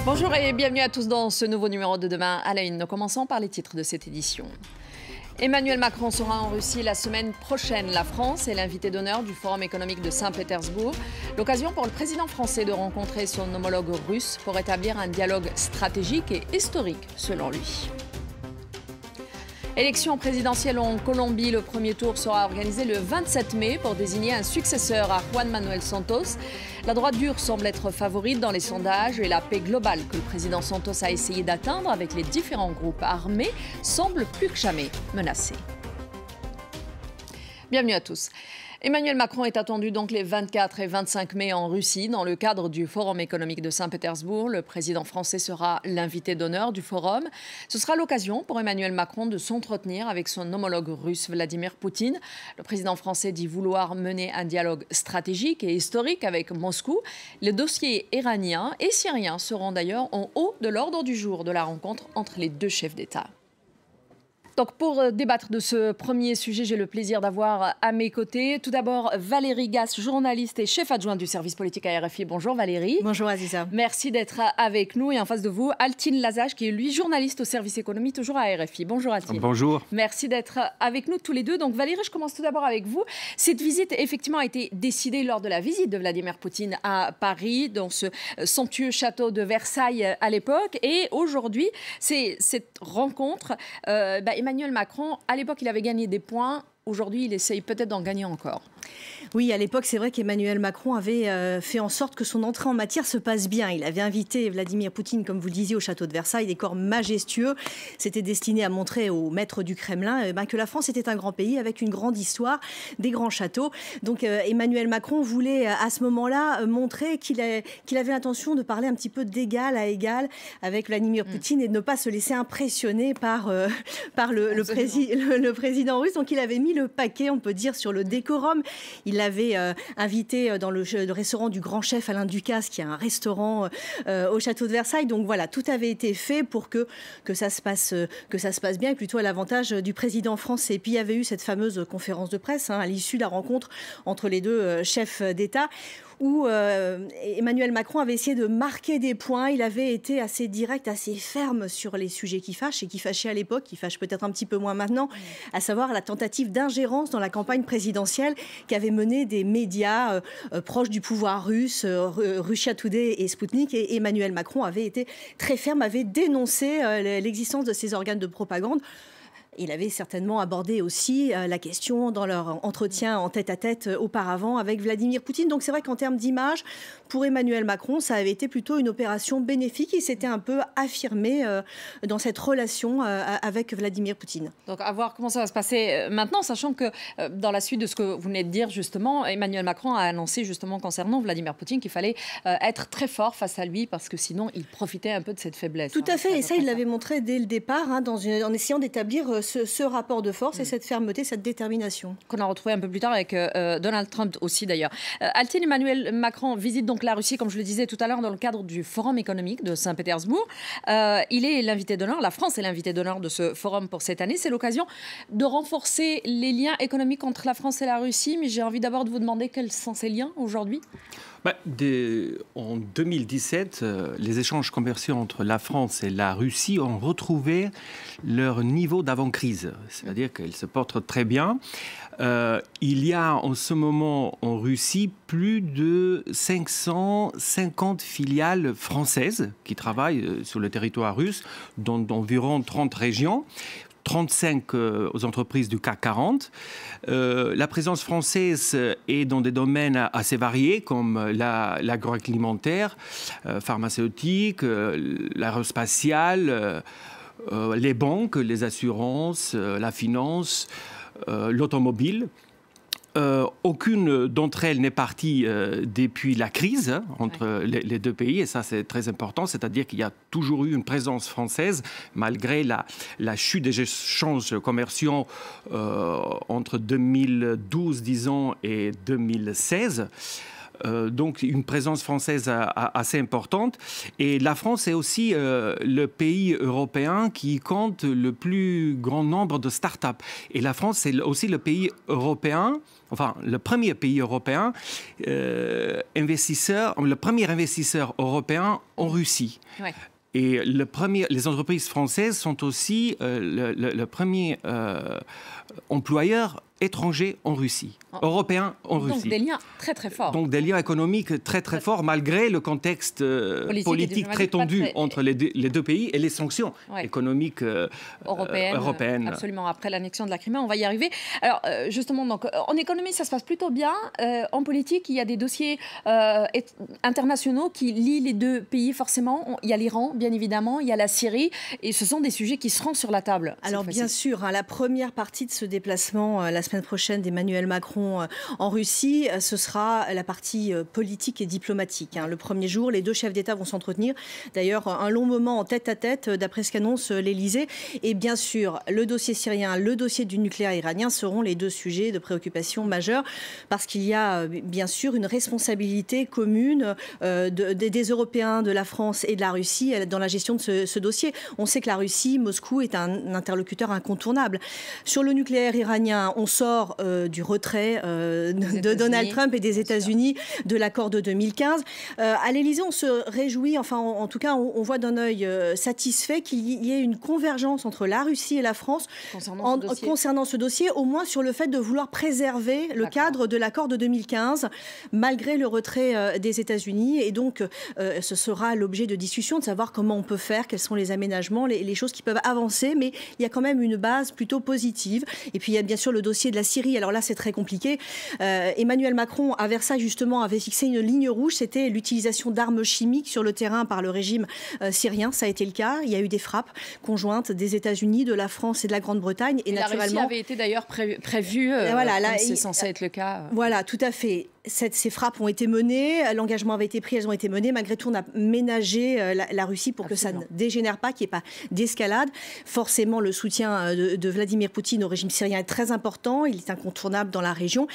Bonjour et bienvenue à tous dans ce nouveau numéro de Demain à la une. Nous commençons par les titres de cette édition. Emmanuel Macron sera en Russie la semaine prochaine. La France est l'invité d'honneur du Forum économique de Saint-Pétersbourg. L'occasion pour le président français de rencontrer son homologue russe pour établir un dialogue stratégique et historique, selon lui. Élection présidentielle en Colombie, le premier tour sera organisé le 27 mai pour désigner un successeur à Juan Manuel Santos. La droite dure semble être favorite dans les sondages et la paix globale que le président Santos a essayé d'atteindre avec les différents groupes armés semble plus que jamais menacée. Bienvenue à tous. Emmanuel Macron est attendu donc les 24 et 25 mai en Russie dans le cadre du Forum économique de Saint-Pétersbourg. Le président français sera l'invité d'honneur du forum. Ce sera l'occasion pour Emmanuel Macron de s'entretenir avec son homologue russe Vladimir Poutine. Le président français dit vouloir mener un dialogue stratégique et historique avec Moscou. Les dossiers iraniens et syriens seront d'ailleurs en haut de l'ordre du jour de la rencontre entre les deux chefs d'État. Donc pour débattre de ce premier sujet, j'ai le plaisir d'avoir à mes côtés tout d'abord Valérie Gasse, journaliste et chef adjointe du service politique à RFI. Bonjour Valérie. Bonjour Aziza. Merci d'être avec nous et en face de vous, Altine Lazage qui est lui journaliste au service économie toujours à RFI. Bonjour Altine. Bonjour. Merci d'être avec nous tous les deux. Donc Valérie, je commence tout d'abord avec vous. Cette visite effectivement a été décidée lors de la visite de Vladimir Poutine à Paris, dans ce somptueux château de Versailles à l'époque. Et aujourd'hui, c'est cette rencontre. Emmanuel Macron, à l'époque, il avait gagné des points. Aujourd'hui, il essaye peut-être d'en gagner encore. Oui, à l'époque, c'est vrai qu'Emmanuel Macron avait fait en sorte que son entrée en matière se passe bien. Il avait invité Vladimir Poutine, comme vous le disiez, au château de Versailles, décor majestueux. C'était destiné à montrer aux maîtres du Kremlin que la France était un grand pays avec une grande histoire, des grands châteaux. Donc Emmanuel Macron voulait à ce moment-là montrer qu'il avait l'intention de parler un petit peu d'égal à égal avec Vladimir Poutine et de ne pas se laisser impressionner par le président russe. Donc il avait mis le paquet, on peut dire, sur le décorum. Il l'avait invité dans le restaurant du grand chef Alain Ducasse, qui a un restaurant au château de Versailles. Donc voilà, tout avait été fait pour que ça se passe bien, et plutôt à l'avantage du président français. Et puis il y avait eu cette fameuse conférence de presse à l'issue de la rencontre entre les deux chefs d'État, où Emmanuel Macron avait essayé de marquer des points. Il avait été assez direct, assez ferme sur les sujets qui fâchent et qui fâchaient à l'époque, qui fâchent peut-être un petit peu moins maintenant, à savoir la tentative d'ingérence dans la campagne présidentielle qu'avaient mené des médias proches du pouvoir russe, Russia Today et Sputnik. Et Emmanuel Macron avait été très ferme, avait dénoncé l'existence de ces organes de propagande. Il avait certainement abordé aussi la question dans leur entretien en tête-à-tête auparavant avec Vladimir Poutine. Donc c'est vrai qu'en termes d'image, pour Emmanuel Macron, ça avait été plutôt une opération bénéfique. Il s'était un peu affirmé dans cette relation avec Vladimir Poutine. Donc à voir comment ça va se passer maintenant, sachant que dans la suite de ce que vous venez de dire justement, Emmanuel Macron a annoncé justement concernant Vladimir Poutine qu'il fallait être très fort face à lui parce que sinon il profitait un peu de cette faiblesse. Tout à fait, et ça il l'avait montré dès le départ en essayant d'établir ce rapport de force et cette fermeté, cette détermination. Qu'on a retrouvé un peu plus tard avec Donald Trump aussi d'ailleurs. Altine, Emmanuel Macron visite donc la Russie, comme je le disais tout à l'heure, dans le cadre du Forum économique de Saint-Pétersbourg. Il est l'invité d'honneur, la France est l'invité d'honneur de ce forum pour cette année. C'est l'occasion de renforcer les liens économiques entre la France et la Russie. Mais j'ai envie d'abord de vous demander quels sont ces liens aujourd'hui ? En 2017, les échanges commerciaux entre la France et la Russie ont retrouvé leur niveau d'avant-crise. C'est-à-dire qu'ils se portent très bien. Il y a en ce moment en Russie plus de 550 filiales françaises qui travaillent sur le territoire russe, dans environ 30 régions. 35 aux entreprises du CAC 40. La présence française est dans des domaines assez variés comme l'agroalimentaire, pharmaceutique, l'aérospatiale, les banques, les assurances, la finance, l'automobile. Aucune d'entre elles n'est partie depuis la crise entre les deux pays, et ça c'est très important, c'est-à-dire qu'il y a toujours eu une présence française malgré la chute des échanges commerciaux entre 2012, disons, et 2016. donc une présence française assez importante. Et la France est aussi le pays européen qui compte le plus grand nombre de start-up. Et la France, c'est aussi le pays européen, enfin le premier pays européen le premier investisseur européen en Russie. Ouais. Et les entreprises françaises sont aussi le premier employeur étranger en Russie, européen en Russie. Donc des liens très très forts. Donc des liens économiques très très forts, malgré le contexte politique très tendu entre les deux pays et les sanctions économiques européennes. Absolument, après l'annexion de la Crimée, on va y arriver. Alors justement, donc, en économie, ça se passe plutôt bien. En politique, il y a des dossiers internationaux qui lient les deux pays forcément. Il y a l'Iran, bien évidemment, il y a la Syrie, et ce sont des sujets qui seront sur la table. Alors bien sûr, la première partie de ce déplacement, la semaine prochaine d'Emmanuel Macron en Russie, ce sera la partie politique et diplomatique. Le premier jour, les deux chefs d'État vont s'entretenir. D'ailleurs, un long moment en tête-à-tête, d'après ce qu'annonce l'Élysée. Et bien sûr, le dossier syrien, le dossier du nucléaire iranien seront les deux sujets de préoccupation majeure, parce qu'il y a bien sûr une responsabilité commune des Européens, de la France et de la Russie dans la gestion de ce dossier. On sait que la Russie, Moscou, est un interlocuteur incontournable. Sur le nucléaire iranien, on sort du retrait de Donald Trump et des États-Unis de l'accord de 2015. À l'Élysée, on se réjouit, enfin en tout cas, on voit d'un œil satisfait qu'il y ait une convergence entre la Russie et la France concernant ce dossier, au moins sur le fait de vouloir préserver le cadre de l'accord de 2015, malgré le retrait des États-Unis. Et donc, ce sera l'objet de discussion, de savoir comment on peut faire, quels sont les aménagements, les choses qui peuvent avancer, mais il y a quand même une base plutôt positive. Et puis, il y a bien sûr le dossier de la Syrie. Alors là, c'est très compliqué. Emmanuel Macron, à Versailles, justement, avait fixé une ligne rouge. C'était l'utilisation d'armes chimiques sur le terrain par le régime syrien. Ça a été le cas. Il y a eu des frappes conjointes des États-Unis, de la France et de la Grande-Bretagne. Et naturellement, la Russie avait été d'ailleurs prévue, comme c'est censé être le cas. Voilà, tout à fait. Ces frappes ont été menées, l'engagement avait été pris, elles ont été menées. Malgré tout, on a ménagé la Russie pour que ça ne dégénère pas, qu'il n'y ait pas d'escalade. Forcément, le soutien de Vladimir Poutine au régime syrien est très important. Il est incontournable dans la région.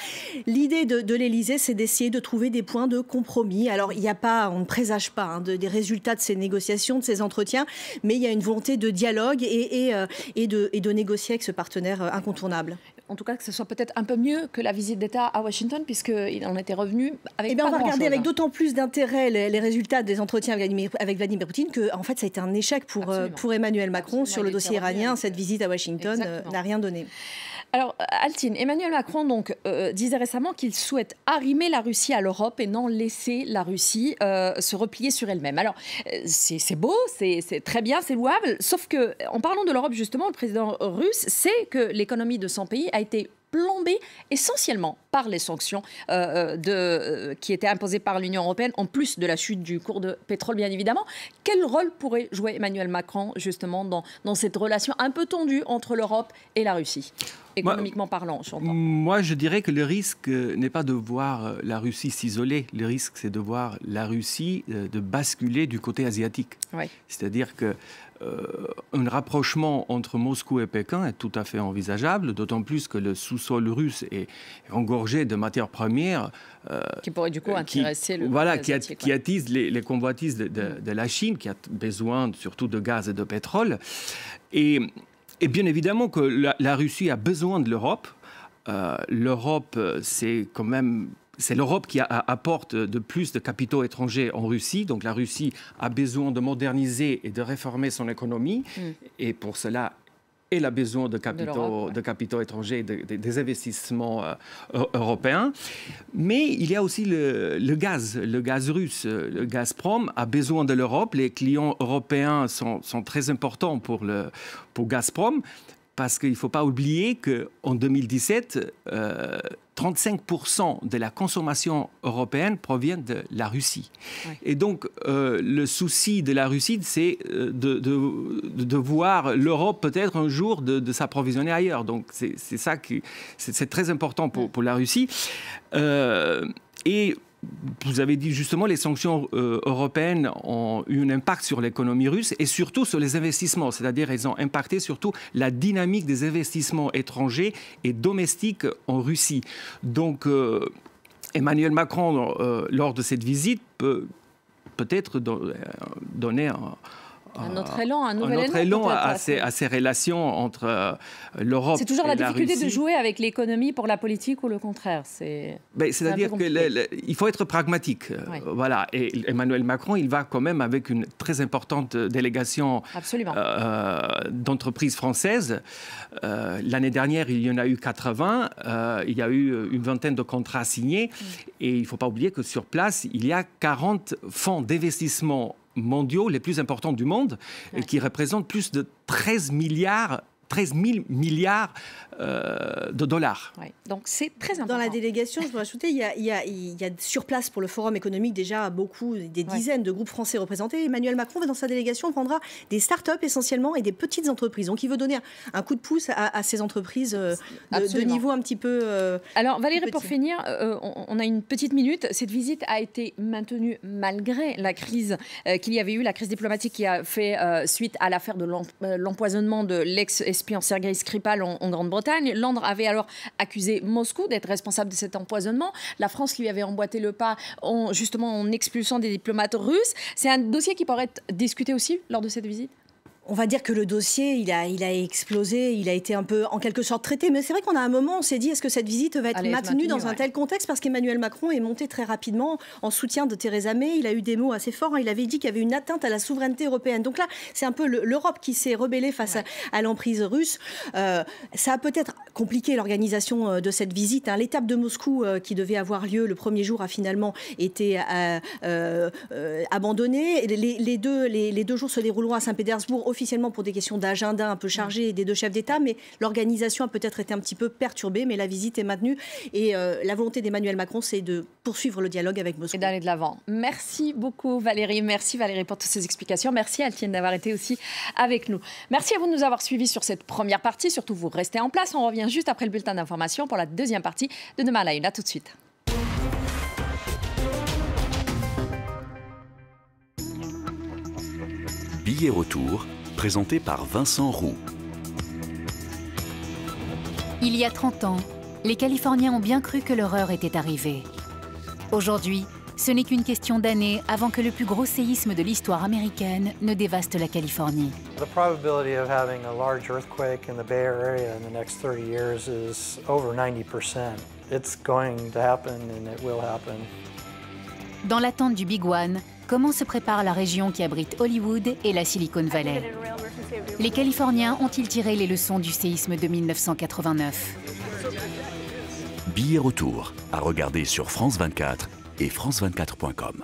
L'idée de l'Élysée, c'est d'essayer de trouver des points de compromis. Alors, il n'y a pas, on ne présage pas des résultats de ces négociations, de ces entretiens, mais il y a une volonté de dialogue et de négocier avec ce partenaire incontournable. En tout cas, que ce soit peut-être un peu mieux que la visite d'État à Washington, puisqu'il en était revenu avec pas on va regarder avec chose. D'autant plus d'intérêt les résultats des entretiens avec Vladimir Poutine que, en fait, ça a été un échec pour Emmanuel Macron sur le dossier iranien. Cette visite à Washington n'a rien donné. Alors, Altine, Emmanuel Macron disait récemment qu'il souhaite arrimer la Russie à l'Europe et non laisser la Russie se replier sur elle-même. Alors, c'est beau, c'est très bien, c'est louable, sauf que, en parlant de l'Europe, justement, le président russe sait que l'économie de son pays a été plombée essentiellement par les sanctions qui étaient imposées par l'Union européenne, en plus de la chute du cours de pétrole, bien évidemment. Quel rôle pourrait jouer Emmanuel Macron, justement, dans cette relation un peu tendue entre l'Europe et la Russie, économiquement parlant, j'entends? Moi, je dirais que le risque n'est pas de voir la Russie s'isoler. Le risque, c'est de voir la Russie de basculer du côté asiatique. Oui. C'est-à-dire que un rapprochement entre Moscou et Pékin est tout à fait envisageable, d'autant plus que le sous-sol russe est engorgé de matières premières qui pourraient du coup intéresser le asiatique, qui attise les convoitises de la Chine, qui a besoin surtout de gaz et de pétrole. Et bien évidemment que la Russie a besoin de l'Europe. L'Europe, c'est l'Europe qui apporte de plus de capitaux étrangers en Russie. Donc la Russie a besoin de moderniser et de réformer son économie. Et pour cela, elle a besoin de capitaux étrangers, des investissements européens. Mais il y a aussi le gaz russe. Le Gazprom a besoin de l'Europe. Les clients européens sont très importants pour Gazprom. Parce qu'il ne faut pas oublier qu'en 2017, 35% de la consommation européenne provient de la Russie. Oui. Et donc, le souci de la Russie, c'est de voir l'Europe peut-être un jour de s'approvisionner ailleurs. Donc, c'est très important pour la Russie. Et vous avez dit justement, les sanctions européennes ont eu un impact sur l'économie russe et surtout sur les investissements. C'est-à-dire elles ont impacté surtout la dynamique des investissements étrangers et domestiques en Russie. Donc, Emmanuel Macron, lors de cette visite, peut peut-être donner un autre élan, un nouvel élan à ces relations entre l'Europe et la Russie. C'est toujours la difficulté de jouer avec l'économie pour la politique ou le contraire. C'est-à-dire qu'il faut être pragmatique. Oui. Voilà. Et Emmanuel Macron, il va quand même avec une très importante délégation d'entreprises françaises. L'année dernière, il y en a eu 80. Il y a eu une vingtaine de contrats signés. Et il ne faut pas oublier que sur place, il y a 40 fonds d'investissement mondiaux les plus importants du monde, qui représentent plus de 13 000 milliards de dollars. Ouais. Donc c'est très important. Dans la délégation, je veux rajouter, il y a sur place pour le Forum économique déjà des dizaines de groupes français représentés. Emmanuel Macron, dans sa délégation, prendra des start-up essentiellement et des petites entreprises. Donc il veut donner un coup de pouce à ces entreprises de niveau un petit peu Alors Valérie, pour finir, on a une petite minute. Cette visite a été maintenue malgré la crise qu'il y avait eu, la crise diplomatique qui a fait suite à l'affaire de l'empoisonnement de l'ex-espion Sergueï Skripal en Grande-Bretagne. Londres avait alors accusé Moscou d'être responsable de cet empoisonnement. La France lui avait emboîté le pas justement en expulsant des diplomates russes. C'est un dossier qui pourrait être discuté aussi lors de cette visite ? On va dire que le dossier, il a explosé, il a été un peu, en quelque sorte, traité. Mais c'est vrai qu'on a un moment, on s'est dit, est-ce que cette visite va être maintenue dans un tel contexte ? Parce qu'Emmanuel Macron est monté très rapidement en soutien de Theresa May. Il a eu des mots assez forts. Il avait dit qu'il y avait une atteinte à la souveraineté européenne. Donc là, c'est un peu l'Europe qui s'est rebellée face à l'emprise russe. Ça a peut-être compliqué l'organisation de cette visite. L'étape de Moscou qui devait avoir lieu le premier jour a finalement été abandonnée. Les deux jours se dérouleront à Saint-Pétersbourg, officiellement pour des questions d'agenda un peu chargées des deux chefs d'État, mais l'organisation a peut-être été un petit peu perturbée, mais la visite est maintenue et la volonté d'Emmanuel Macron, c'est de poursuivre le dialogue avec Moscou. Et d'aller de l'avant. Merci beaucoup Valérie, pour toutes ces explications. Merci Altienne d'avoir été aussi avec nous. Merci à vous de nous avoir suivis sur cette première partie, surtout vous restez en place, on revient juste après le bulletin d'information pour la deuxième partie de Demain à la Une. À tout de suite. Billet retour, présenté par Vincent Roux. Il y a 30 ans, les Californiens ont bien cru que l'horreur était arrivée. Aujourd'hui, ce n'est qu'une question d'années avant que le plus gros séisme de l'histoire américaine ne dévaste la Californie. The probability of having a large earthquake in the Bay Area in the next 30 years is over 90%. It's going to happen and it will happen. Dans l'attente du Big One, comment se prépare la région qui abrite Hollywood et la Silicon Valley? Les Californiens ont-ils tiré les leçons du séisme de 1989? Billet retour, à regarder sur France 24 et France24.com.